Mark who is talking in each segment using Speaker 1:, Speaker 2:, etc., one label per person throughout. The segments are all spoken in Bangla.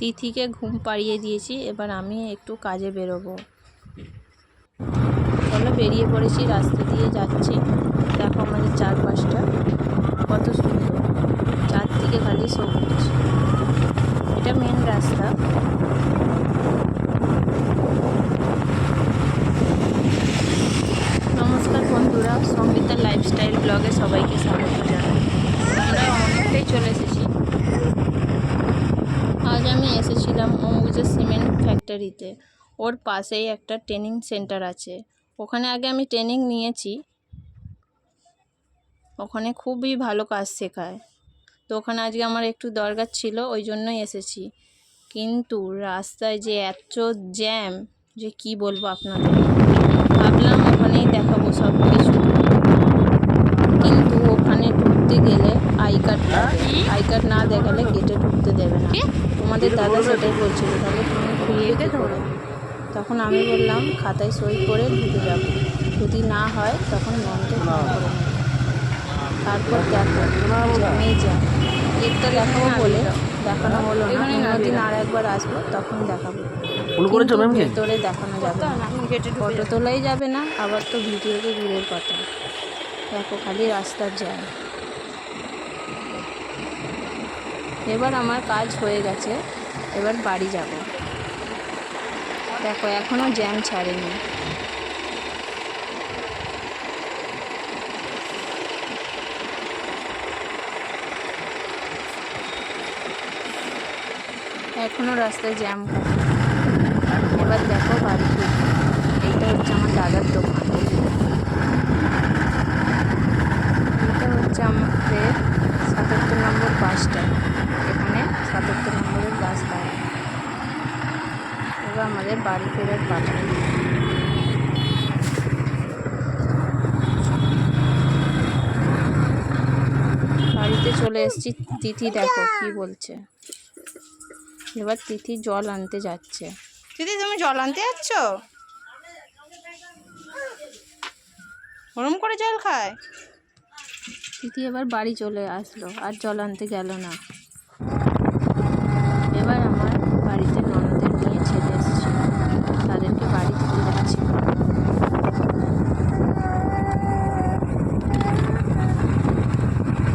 Speaker 1: তিথিকে ঘুম পাড়িয়ে দিয়েছি, এবার আমি একটু কাজে বেরোবো। চলো বেরিয়ে পড়েছি, রাস্তা দিয়ে যাচ্ছি। দেখো আমাদের চারপাশটা কত সুন্দর, চারদিকে খালি সবুজ। এটা মেন রাস্তা। নমস্কার বন্ধুরা, সঙ্গীতার লাইফস্টাইল ব্লগে সবাইকে স্বাগত জানাই। আমরা অনেকটাই চলে এসেছি। আজ আমি এসেছিলাম অম্বুজা সিমেন্ট ফ্যাক্টরিতে। ওর পাশেই একটা ট্রেনিং সেন্টার আছে, ওখানে আগে আমি ট্রেনিং নিয়েছি। ওখানে খুবই ভালো কাজ শেখায়। তো ওখানে আজকে আমার একটু দরকার ছিল, ওই জন্যই এসেছি। কিন্তু রাস্তায় যে এত জ্যাম, যে কি বলবো আপনাদের। ভাবলাম ওখানেই দেখাবো সব কিছু, কিন্তু ওখানে ঢুকতে গেলে আই কার্ড লাগে। আই কার্ড না দেখালে গেটে ঢুকতে দেবে না। তোমাদের দাদা সেটাই বলছিল, তাহলে তুমি খুলবে কি করে? তখন আমি বললাম খাতায় সই করে ঢুকে যাব, যদি না হয় তখন মনকে ফোন করে নেব। তারপর দেখো জ্যামেই জ্যাম। গেটটা দেখাবো বলে দেখানো হলো না, অন্যদিন আর একবার আসবো তখন দেখাবো। কিন্তু ভেতরে দেখানো যাবে না, ফটো তোলাই যাবে না, আবার তো ভিডিওতে দূরের কথা। দেখো খালি রাস্তার জ্যাম। এবার আমার কাজ হয়ে গেছে, এবার বাড়ি যাব। দেখো এখনো জ্যাম ছাড়েনি। এখনো রাস্তায় জ্যাম। এবার দেখো বাড়ি ফিরবো। এইটা হচ্ছে আমার দাদার দোকান। এটা হচ্ছে আমাদের ৭৭ নম্বর বাস স্ট্যান্ড। এখানে ৭৭ নম্বরের বাস দাঁড়ায়। এবার আমাদের বাড়ি ফেরার পালা। বাড়িতে চলে এসেছি। তিথি দেখো কি বলছে। এবার তিথি জল আনতে যাচ্ছে।
Speaker 2: তিথি তুমি জল আনতে যাচ্ছ? ওরম করে জল খায়?
Speaker 1: তিথি এবার বাড়ি চলে আসলো, আর জল আনতে গেল না। এবার আমার বাড়িতে ননদের নিয়ে ছেলে এসেছে, তাদেরকে বাড়ি দিতে যাচ্ছি।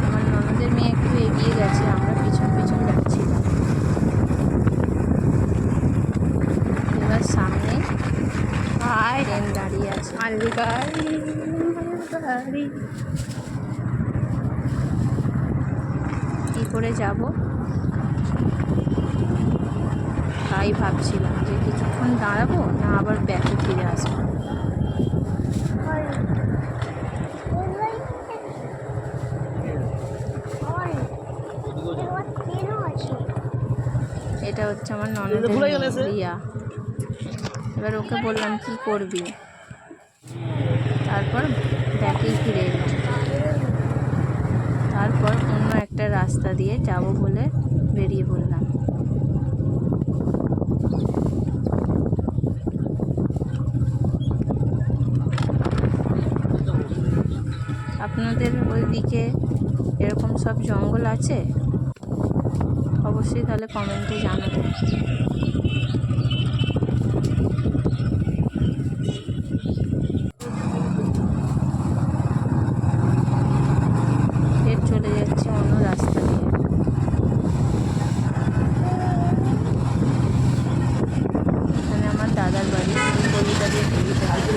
Speaker 1: আমার ননদের মেয়ে একটু এগিয়ে গেছে, আমরা পিছন পিছন যাচ্ছিলাম। এবার সামনে ট্রেন দাঁড়িয়ে আছে। কি করে যাব তাই ভাবছিলাম, যে কিছুক্ষণ দাঁড়াবো না আবার ব্যাকে ফিরে আসবো। এটা হচ্ছে আমার ননদের রিয়া। এবার ওকে বললাম কি করবি, তারপর ব্যাকেই ফিরে এলাম। তারপর অন্য একটা রাস্তা দিয়ে যাব বলে বেরিয়ে পড়লাম। আপনাদের ওইদিকে এরকম সব জঙ্গল আছে? অবশ্যই তাহলে কমেন্টে জানাবেন। ফের চলে যাচ্ছি অন্য রাস্তা দিয়ে। এখানে আমার দাদার বাড়ি, গলিটা দিয়ে ঢুকতে হবে।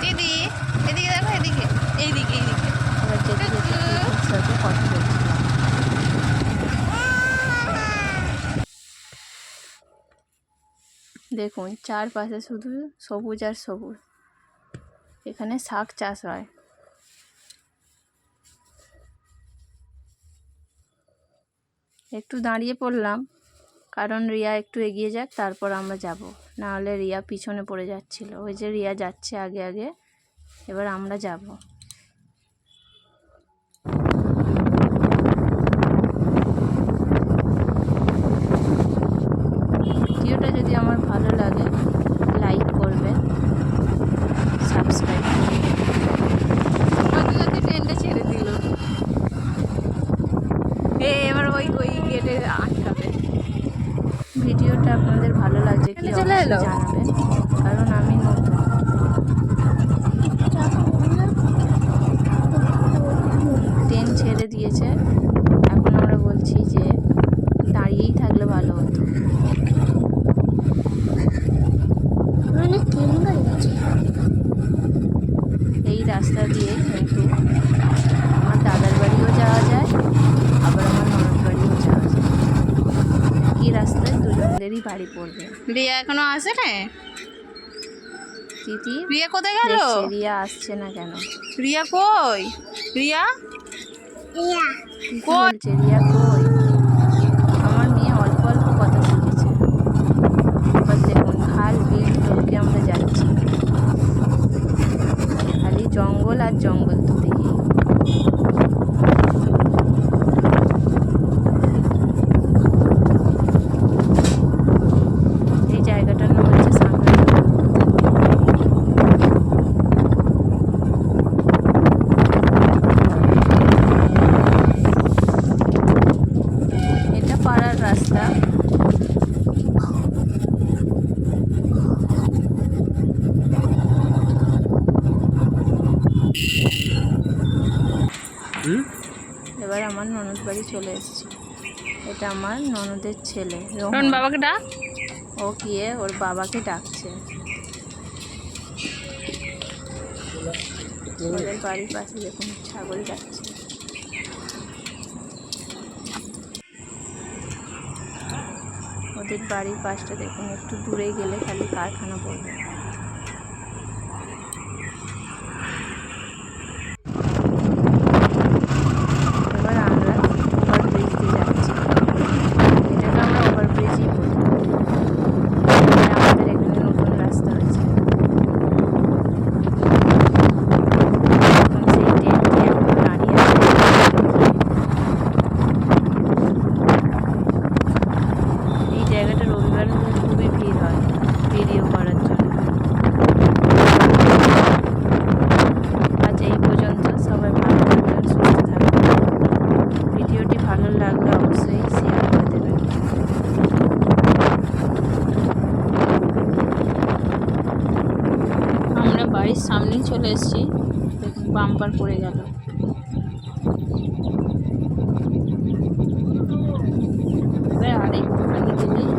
Speaker 2: দিদি এদিকে দেখো, এদিকে এইদিকে এইদিকে।
Speaker 1: এবার যেতে যেতে তিথির সাথে কথা বলছিলাম। দেখুন চারপাশে শুধু সবুজ আর সবুজ। এখানে শাক চাষ হয়। একটু দাঁড়িয়ে পড়লাম, কারণ রিয়া একটু এগিয়ে যাক, তারপর আমরা যাব। নাহলে রিয়া পিছনে পড়ে যাচ্ছিল। ওই যে রিয়া যাচ্ছে আগে আগে, এবার আমরা যাব। ভিডিওটা যদি আমার ভালো লাগে লাইক করবেন, সাবস্ক্রাইব করবেন।
Speaker 2: ট্রেনটা ছেড়ে দিল। এবার ওই গেটে আটকাবে।
Speaker 1: ভিডিওটা আপনাদের ভালো লাগছে কি অবশ্যই জানাবেন, কারণ আমি নতুন। ট্রেন ছেড়ে দিয়েছে, এখন আমরা বলছি যে দাঁড়িয়েই থাকলে ভালো হতো। এই রাস্তা দিয়ে কিন্তু আমার দাদার বাড়িও যাওয়া যায়, আবার আমার ননদ বাড়িও যাওয়া যায়। একই রাস্তায় দুজনেরই বাড়ি পড়বে।
Speaker 2: রিয়া এখনো আসে না?
Speaker 1: দিদি
Speaker 2: রিয়া কোথায় গেল?
Speaker 1: দেখছে রিয়া আসছে না কেন।
Speaker 2: রিয়া কই? রিয়া
Speaker 1: কি বলছে রিয়া কই? আমার মেয়ে অল্প অল্প কথা শিখেছে। এবার দেখুন খাল বিল টপকে আমরা যাচ্ছি, খালি জঙ্গল আর জঙ্গল তো দেখি। এই জায়গাটার নাম হচ্ছে সাঁকড়া। এটা পাড়ার রাস্তা। এবার আমার ননদ বাড়ি চলে এসেছি। এটা আমার ননদের ছেলে
Speaker 2: রোহন
Speaker 1: রোহন।
Speaker 2: বাবাকে ডাক।
Speaker 1: ও গিয়ে ওর বাবাকে ডাকছে। ওদের বাড়ির পাশে দেখুন ছাগল যাচ্ছে। ওদের বাড়ির পাশটা দেখুন, একটু দূরে গেলে খালি কারখানা পড়বে। এবার আমরা ওভারব্রিজ দিয়ে যাচ্ছি। এটাকে আমরা ওভারব্রিজই বলি। আমাদের এখানে নতুন রাস্তা হয়েছে। এখন সেই ট্রেনটি এখন দাঁড়িয়ে আছে। এই জায়গাটা রবিবার হলে খুবই ভিড় হয় ভিডিও করার জন্য। আজ এই পর্যন্ত, সবাই ভালো থাকবেন, সুস্থ থাকবেন। ভিডিওটি ভালো লাগলে অবশ্যই শেয়ার করে দেবেন। আমরা বাড়ির সামনেই চলে এসেছি, দেখুন বাম্পার পড়ে গেল। এবার আরেকটুখানি গেলেই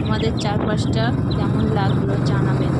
Speaker 1: আমাদের চারপাশটা কেমন লাগলো জানাবেন।